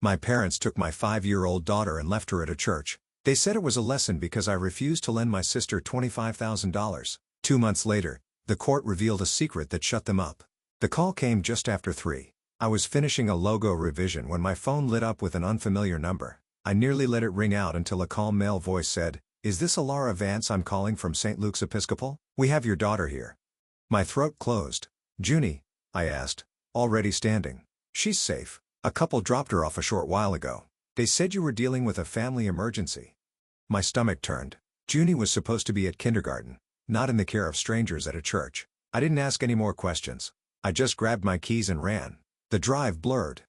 My parents took my 5-year-old daughter and left her at a church. They said it was a lesson because I refused to lend my sister $25,000. 2 months later, the court revealed a secret that shut them up. The call came just after 3. I was finishing a logo revision when my phone lit up with an unfamiliar number. I nearly let it ring out until a calm male voice said, "Is this Alara Vance? I'm calling from St. Luke's Episcopal? We have your daughter here." My throat closed. "Junie?" I asked, already standing. "She's safe. A couple dropped her off a short while ago. They said you were dealing with a family emergency." My stomach turned. Junie was supposed to be at kindergarten, not in the care of strangers at a church. I didn't ask any more questions. I just grabbed my keys and ran. The drive blurred.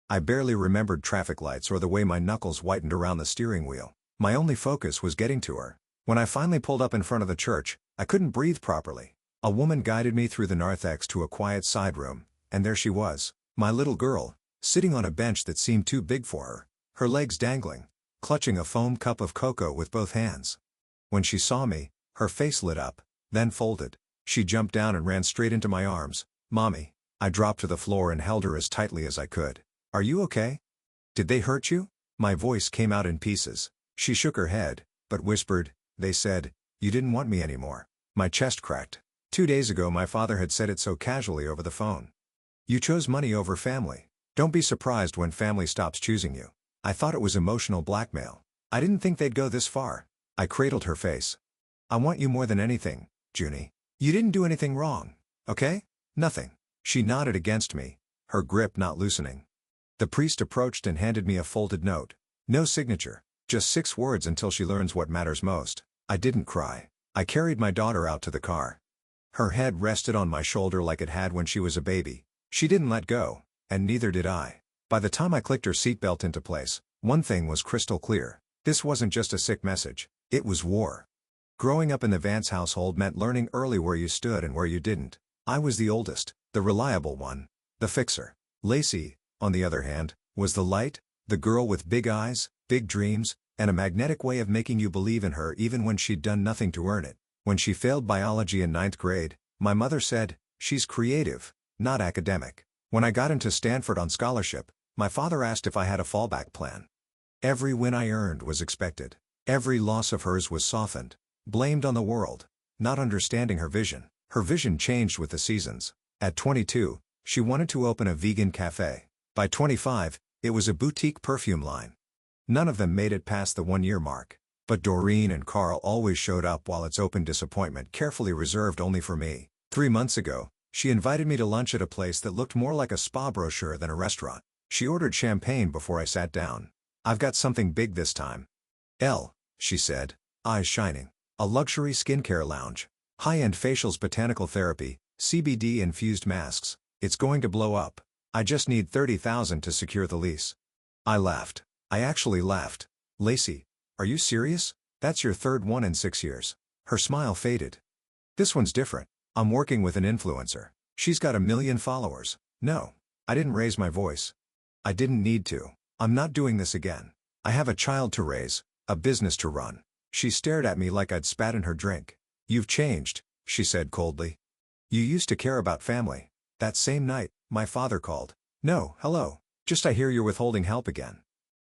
I barely remembered traffic lights or the way my knuckles whitened around the steering wheel. My only focus was getting to her. When I finally pulled up in front of the church, I couldn't breathe properly. A woman guided me through the narthex to a quiet side room, and there she was, my little girl, sitting on a bench that seemed too big for her legs dangling, clutching a foam cup of cocoa with both hands. When she saw me, her face lit up, then folded. She jumped down and ran straight into my arms. "Mommy." I dropped to the floor and held her as tightly as I could. "Are you okay? Did they hurt you?" My voice came out in pieces. She shook her head, but whispered, "They said, you didn't want me anymore." My chest cracked. 2 days ago my father had said it so casually over the phone. "You chose money over family. Don't be surprised when family stops choosing you." I thought it was emotional blackmail. I didn't think they'd go this far. I cradled her face. "I want you more than anything, Junie. You didn't do anything wrong, okay? Nothing." She nodded against me, her grip not loosening. The priest approached and handed me a folded note. No signature, just 6 words until she learns what matters most. I didn't cry. I carried my daughter out to the car. Her head rested on my shoulder like it had when she was a baby. She didn't let go, and neither did I. By the time I clicked her seatbelt into place, one thing was crystal clear. This wasn't just a sick message, it was war. Growing up in the Vance household meant learning early where you stood and where you didn't. I was the oldest, the reliable one, the fixer. Lacey, on the other hand, was the light, the girl with big eyes, big dreams, and a magnetic way of making you believe in her even when she'd done nothing to earn it. When she failed biology in 9th grade, my mother said, "She's creative, not academic." When I got into Stanford on scholarship, my father asked if I had a fallback plan. Every win I earned was expected. Every loss of hers was softened, blamed on the world, not understanding her vision. Her vision changed with the seasons. At 22, she wanted to open a vegan cafe. By 25, it was a boutique perfume line. None of them made it past the 1-year mark. But Doreen and Carl always showed up while its open disappointment carefully reserved only for me. 3 months ago, she invited me to lunch at a place that looked more like a spa brochure than a restaurant. She ordered champagne before I sat down. "I've got something big this time." She said, eyes shining. "A luxury skincare lounge. High-end facials, botanical therapy, CBD-infused masks. It's going to blow up. I just need $30,000 to secure the lease." I laughed. I actually laughed. "Lacey, are you serious? That's your 3rd one in 6 years." Her smile faded. "This one's different. I'm working with an influencer. She's got 1 million followers." "No." I didn't raise my voice. "I didn't need to. I'm not doing this again. I have a child to raise, a business to run." She stared at me like I'd spat in her drink. "You've changed," she said coldly. "You used to care about family." That same night, my father called. "No, hello. Just I hear you're withholding help again."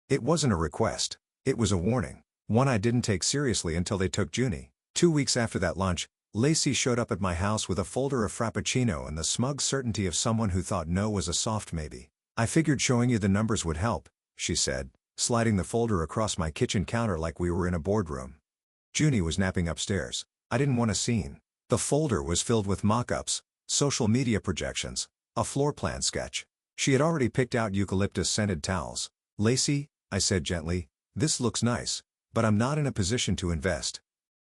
It wasn't a request. It was a warning. One I didn't take seriously until they took Junie. 2 weeks after that lunch, Lacey showed up at my house with a folder of Frappuccino and the smug certainty of someone who thought no was a soft maybe. "I figured showing you the numbers would help," she said, sliding the folder across my kitchen counter like we were in a boardroom. Junie was napping upstairs. I didn't want a scene. The folder was filled with mock-ups, social media projections, a floor plan sketch. She had already picked out eucalyptus-scented towels. "Lacey," I said gently, "this looks nice, but I'm not in a position to invest."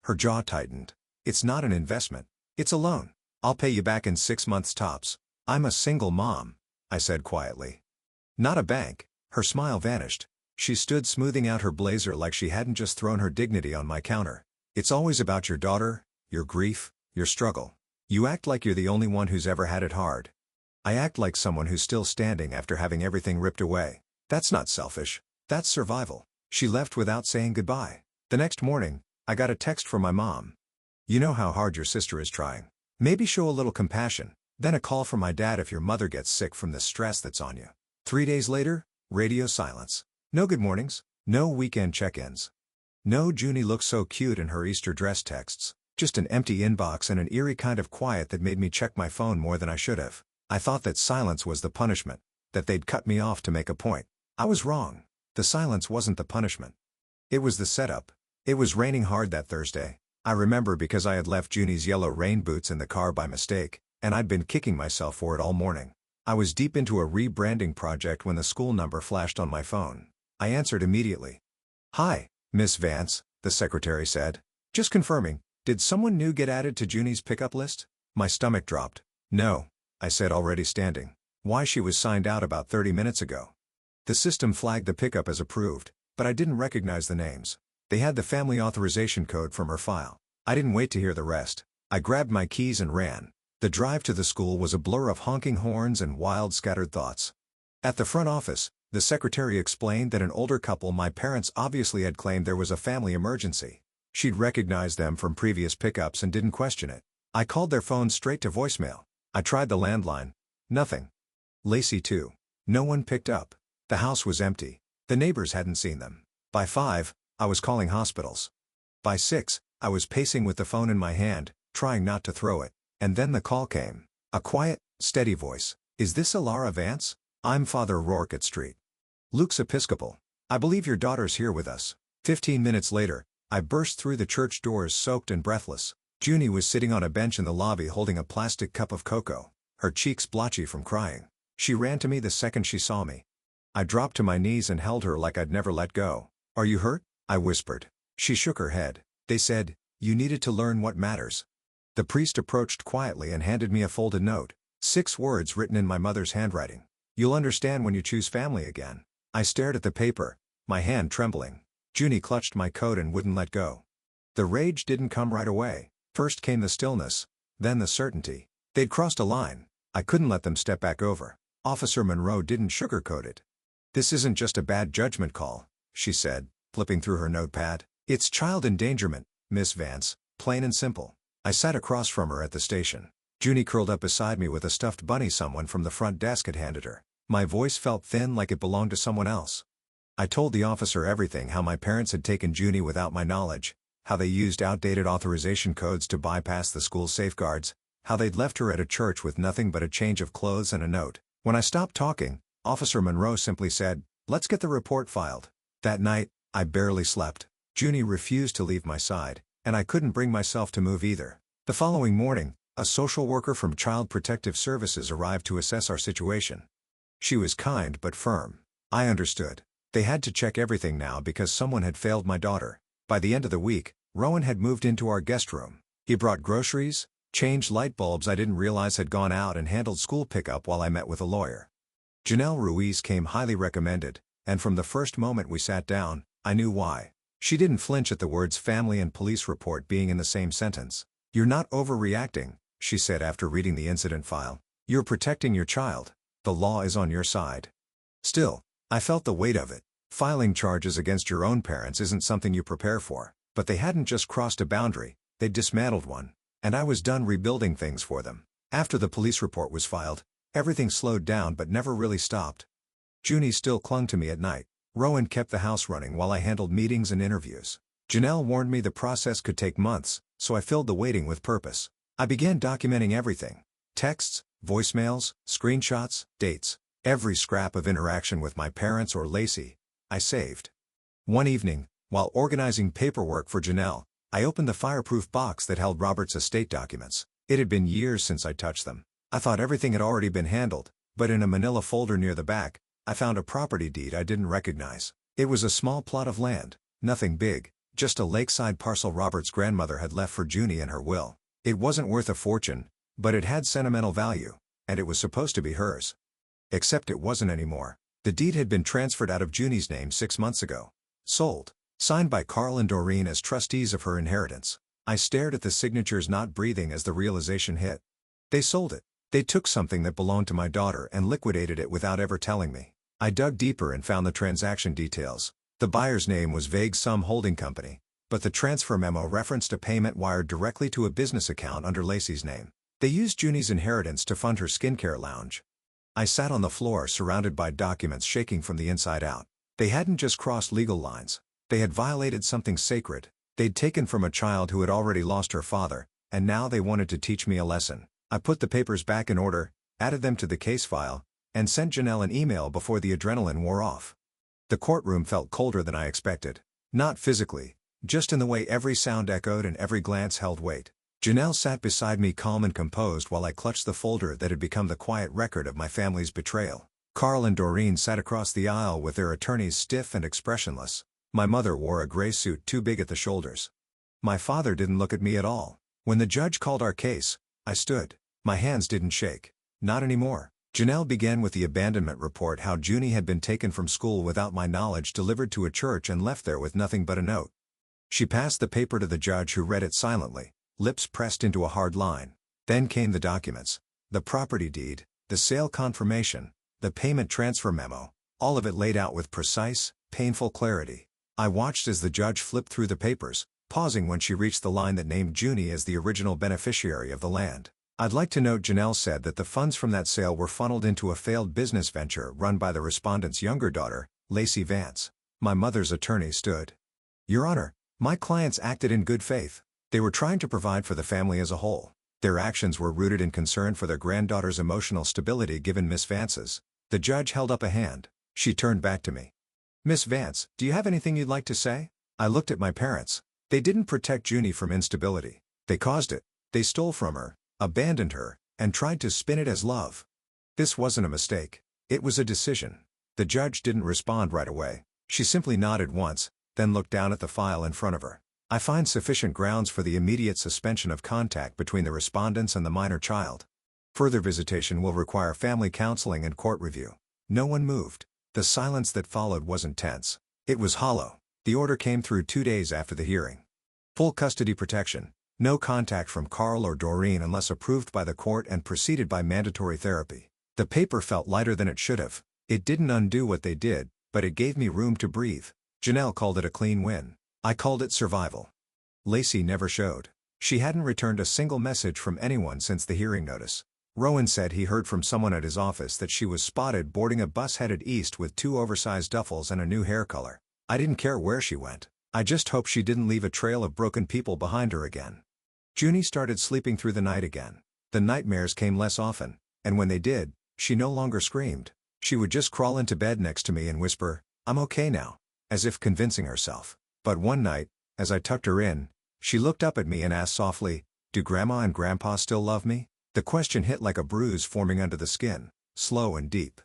Her jaw tightened. "It's not an investment. It's a loan. I'll pay you back in 6 months tops. I'm a single mom," I said quietly. "Not a bank." Her smile vanished. She stood smoothing out her blazer like she hadn't just thrown her dignity on my counter. "It's always about your daughter, your grief, your struggle. You act like you're the only one who's ever had it hard." "I act like someone who's still standing after having everything ripped away. That's not selfish. That's survival." She left without saying goodbye. The next morning, I got a text from my mom. "You know how hard your sister is trying. Maybe show a little compassion." Then a call from my dad: "If your mother gets sick from the stress that's on you." 3 days later, Radio silence. No good mornings. No weekend check-ins. No Junie looked so cute in her Easter dress texts. Just an empty inbox and an eerie kind of quiet that made me check my phone more than I should have. I thought that silence was the punishment, that they'd cut me off to make a point. I was wrong. The silence wasn't the punishment. It was the setup. It was raining hard that Thursday. I remember because I had left Junie's yellow rain boots in the car by mistake, and I'd been kicking myself for it all morning. I was deep into a rebranding project when the school number flashed on my phone. I answered immediately. "Hi, Miss Vance," the secretary said. "Just confirming, did someone new get added to Junie's pickup list?" My stomach dropped. "No," I said, already standing. "Why, she was signed out about 30 minutes ago." The system flagged the pickup as approved, but I didn't recognize the names. They had the family authorization code from her file. I didn't wait to hear the rest. I grabbed my keys and ran. The drive to the school was a blur of honking horns and wild scattered thoughts. At the front office, the secretary explained that an older couple my parents obviously had claimed there was a family emergency. She'd recognized them from previous pickups and didn't question it. I called their phone straight to voicemail. I tried the landline. Nothing. Lacey too. No one picked up. The house was empty. The neighbors hadn't seen them. By 5, I was calling hospitals. By 6, I was pacing with the phone in my hand, trying not to throw it. And then the call came. A quiet, steady voice. "Is this Alara Vance? I'm Father Rourke at St. Luke's Episcopal. I believe your daughter's here with us." 15 minutes later, I burst through the church doors soaked and breathless. Junie was sitting on a bench in the lobby holding a plastic cup of cocoa, her cheeks blotchy from crying. She ran to me the second she saw me. I dropped to my knees and held her like I'd never let go. "Are you hurt?" I whispered. She shook her head. "They said, you needed to learn what matters." The priest approached quietly and handed me a folded note. 6 words written in my mother's handwriting. "You'll understand when you choose family again." I stared at the paper, my hand trembling. Junie clutched my coat and wouldn't let go. The rage didn't come right away. First came the stillness, then the certainty. They'd crossed a line. I couldn't let them step back over. Officer Monroe didn't sugarcoat it. "This isn't just a bad judgment call," she said, flipping through her notepad. "It's child endangerment, Miss Vance, plain and simple." I sat across from her at the station. Junie curled up beside me with a stuffed bunny someone from the front desk had handed her. My voice felt thin like it belonged to someone else. I told the officer everything: how my parents had taken Junie without my knowledge, how they used outdated authorization codes to bypass the school's safeguards, how they'd left her at a church with nothing but a change of clothes and a note. When I stopped talking, Officer Monroe simply said, "Let's get the report filed." That night, I barely slept. Junie refused to leave my side, and I couldn't bring myself to move either. The following morning, a social worker from Child Protective Services arrived to assess our situation. She was kind but firm. I understood. They had to check everything now because someone had failed my daughter. By the end of the week, Rowan had moved into our guest room. He brought groceries, changed light bulbs I didn't realize had gone out, and handled school pickup while I met with a lawyer. Janelle Ruiz came highly recommended, and from the first moment we sat down, I knew why. She didn't flinch at the words family and police report being in the same sentence. "You're not overreacting," she said after reading the incident file. "You're protecting your child. The law is on your side." Still, I felt the weight of it. Filing charges against your own parents isn't something you prepare for. But they hadn't just crossed a boundary, they'd dismantled one. And I was done rebuilding things for them. After the police report was filed, everything slowed down but never really stopped. Junie still clung to me at night. Rowan kept the house running while I handled meetings and interviews. Janelle warned me the process could take months, so I filled the waiting with purpose. I began documenting everything. Texts, voicemails, screenshots, dates. Every scrap of interaction with my parents or Lacey, I saved. One evening, while organizing paperwork for Janelle, I opened the fireproof box that held Robert's estate documents. It had been years since I touched them. I thought everything had already been handled, but in a manila folder near the back, I found a property deed I didn't recognize. It was a small plot of land, nothing big, just a lakeside parcel Robert's grandmother had left for Junie in her will. It wasn't worth a fortune, but it had sentimental value, and it was supposed to be hers. Except it wasn't anymore. The deed had been transferred out of Junie's name 6 months ago. Sold. Signed by Carl and Doreen as trustees of her inheritance. I stared at the signatures, not breathing, as the realization hit. They sold it. They took something that belonged to my daughter and liquidated it without ever telling me. I dug deeper and found the transaction details. The buyer's name was Vague Sum Holding Company, but the transfer memo referenced a payment wired directly to a business account under Lacey's name. They used Junie's inheritance to fund her skincare lounge. I sat on the floor surrounded by documents shaking from the inside out. They hadn't just crossed legal lines. They had violated something sacred. They'd taken from a child who had already lost her father, and now they wanted to teach me a lesson. I put the papers back in order, added them to the case file, and sent Janelle an email before the adrenaline wore off. The courtroom felt colder than I expected. Not physically, just in the way every sound echoed and every glance held weight. Janelle sat beside me calm and composed while I clutched the folder that had become the quiet record of my family's betrayal. Carl and Doreen sat across the aisle with their attorneys stiff and expressionless. My mother wore a gray suit too big at the shoulders. My father didn't look at me at all. When the judge called our case, I stood. My hands didn't shake. Not anymore. Janelle began with the abandonment report, how Junie had been taken from school without my knowledge, delivered to a church and left there with nothing but a note. She passed the paper to the judge, who read it silently, lips pressed into a hard line. Then came the documents. The property deed, the sale confirmation, the payment transfer memo, all of it laid out with precise, painful clarity. I watched as the judge flipped through the papers, pausing when she reached the line that named Junie as the original beneficiary of the land. I'd like to note Janelle said that the funds from that sale were funneled into a failed business venture run by the respondent's younger daughter, Lacey Vance. My mother's attorney stood. Your Honor, my clients acted in good faith. They were trying to provide for the family as a whole. Their actions were rooted in concern for their granddaughter's emotional stability given Miss Vance's. The judge held up a hand. She turned back to me. Miss Vance, do you have anything you'd like to say? I looked at my parents. They didn't protect Junie from instability. They caused it. They stole from her, abandoned her, and tried to spin it as love. This wasn't a mistake. It was a decision. The judge didn't respond right away. She simply nodded once, then looked down at the file in front of her. I find sufficient grounds for the immediate suspension of contact between the respondents and the minor child. Further visitation will require family counseling and court review. No one moved. The silence that followed wasn't tense. It was hollow. The order came through 2 days after the hearing. Full custody protection. No contact from Carl or Doreen unless approved by the court and preceded by mandatory therapy. The paper felt lighter than it should have. It didn't undo what they did, but it gave me room to breathe. Janelle called it a clean win. I called it survival. Lacey never showed. She hadn't returned a single message from anyone since the hearing notice. Rowan said he heard from someone at his office that she was spotted boarding a bus headed east with 2 oversized duffels and a new hair color. I didn't care where she went. I just hoped she didn't leave a trail of broken people behind her again. Junie started sleeping through the night again. The nightmares came less often, and when they did, she no longer screamed. She would just crawl into bed next to me and whisper, "I'm okay now," as if convincing herself. But one night, as I tucked her in, she looked up at me and asked softly, "Do Grandma and Grandpa still love me?" The question hit like a bruise forming under the skin, slow and deep.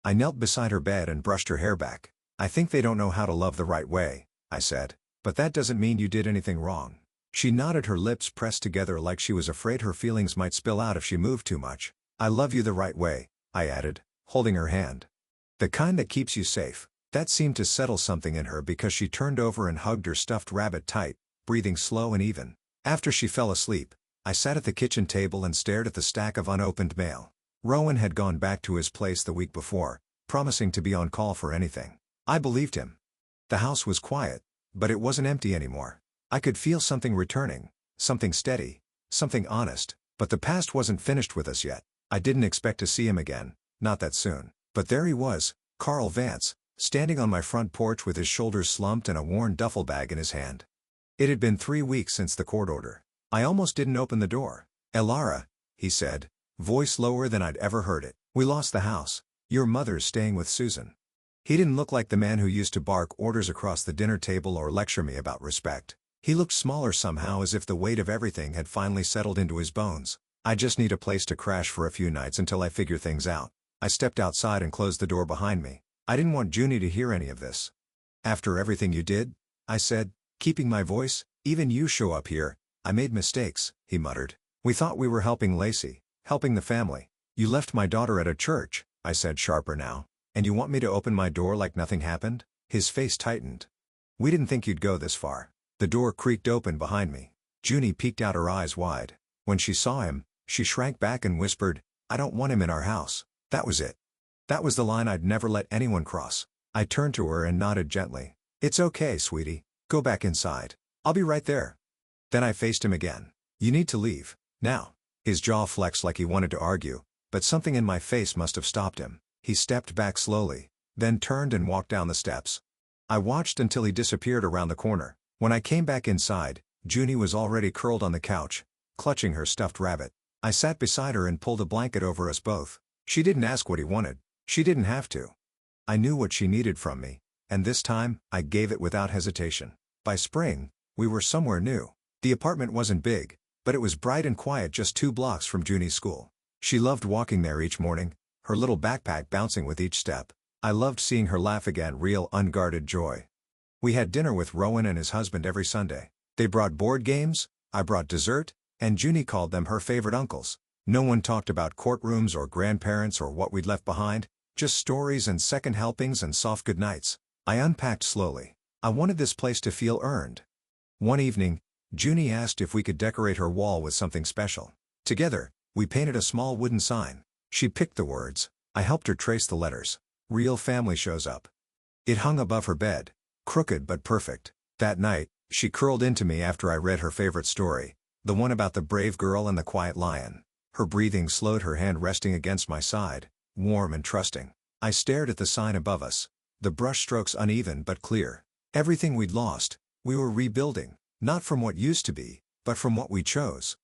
I knelt beside her bed and brushed her hair back. "I think they don't know how to love the right way," I said. "But that doesn't mean you did anything wrong." She nodded, her lips pressed together like she was afraid her feelings might spill out if she moved too much. "I love you the right way," I added, holding her hand. "The kind that keeps you safe." That seemed to settle something in her because she turned over and hugged her stuffed rabbit tight, breathing slow and even. After she fell asleep, I sat at the kitchen table and stared at the stack of unopened mail. Rowan had gone back to his place the week before, promising to be on call for anything. I believed him. The house was quiet, but it wasn't empty anymore. I could feel something returning, something steady, something honest, but the past wasn't finished with us yet. I didn't expect to see him again, not that soon. But there he was, Carl Vance, standing on my front porch with his shoulders slumped and a worn duffel bag in his hand. It had been 3 weeks since the court order. I almost didn't open the door. "Elara," he said, voice lower than I'd ever heard it. "We lost the house. Your mother's staying with Susan." He didn't look like the man who used to bark orders across the dinner table or lecture me about respect. He looked smaller somehow, as if the weight of everything had finally settled into his bones. "I just need a place to crash for a few nights until I figure things out." I stepped outside and closed the door behind me. I didn't want Junie to hear any of this. "After everything you did," I said, keeping my voice, "even you show up here." "I made mistakes," he muttered. "We thought we were helping Lacey, helping the family. You left my daughter at a church," I said, sharper now. "And you want me to open my door like nothing happened?" His face tightened. "We didn't think you'd go this far." The door creaked open behind me. Junie peeked out, her eyes wide. When she saw him, she shrank back and whispered, "I don't want him in our house." That was it. That was the line I'd never let anyone cross. I turned to her and nodded gently. "It's okay, sweetie. Go back inside. I'll be right there." Then I faced him again. "You need to leave. Now." His jaw flexed like he wanted to argue, but something in my face must have stopped him. He stepped back slowly, then turned and walked down the steps. I watched until he disappeared around the corner. When I came back inside, Junie was already curled on the couch, clutching her stuffed rabbit. I sat beside her and pulled a blanket over us both. She didn't ask what he wanted. She didn't have to. I knew what she needed from me, and this time, I gave it without hesitation. By spring, we were somewhere new. The apartment wasn't big, but it was bright and quiet just 2 blocks from Junie's school. She loved walking there each morning, her little backpack bouncing with each step. I loved seeing her laugh again, real unguarded joy. We had dinner with Rowan and his husband every Sunday. They brought board games, I brought dessert, and Junie called them her favorite uncles. No one talked about courtrooms or grandparents or what we'd left behind, just stories and second helpings and soft goodnights. I unpacked slowly. I wanted this place to feel earned. One evening, Junie asked if we could decorate her wall with something special. Together, we painted a small wooden sign. She picked the words. I helped her trace the letters. Real family shows up. It hung above her bed, crooked but perfect. That night, she curled into me after I read her favorite story, the one about the brave girl and the quiet lion. Her breathing slowed, her hand resting against my side, warm and trusting. I stared at the sign above us. The brushstrokes uneven but clear. Everything we'd lost, we were rebuilding, not from what used to be, but from what we chose.